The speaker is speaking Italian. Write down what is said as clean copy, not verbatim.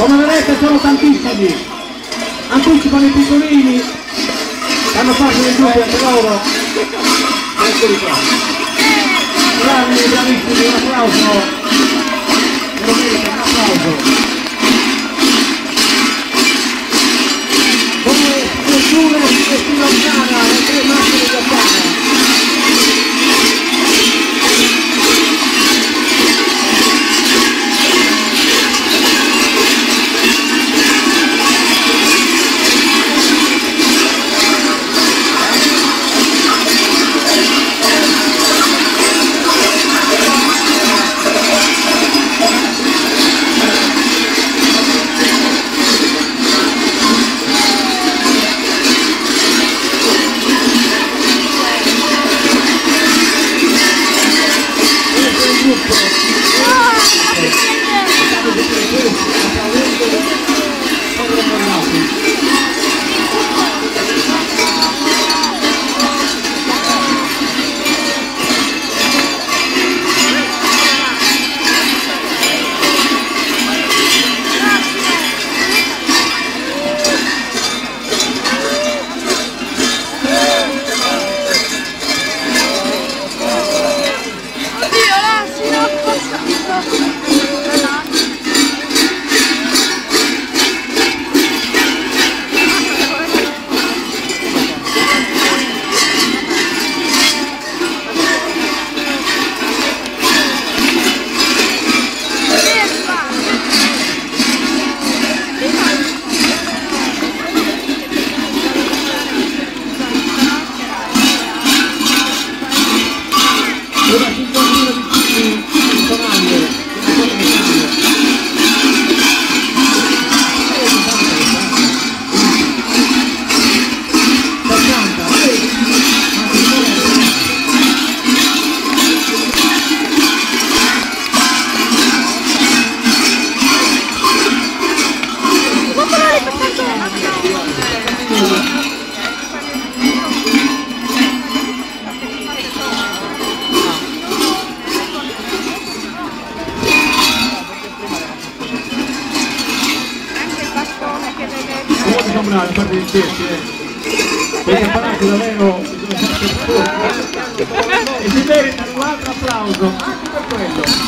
Come vedete sono tantissimi, anticipano i piccolini, fanno parte del gruppo anche loro. Eccoli qua. Bravi, bravissimi, un applauso. Me lo merita, un applauso. Come nessuno si lontana, le tre macchine di Ottana. Una cinquantina di chili di tonaglie, una cosa siamo bravi, fate il pesce, perché parlate davvero e si meritano un altro applauso anche per quello.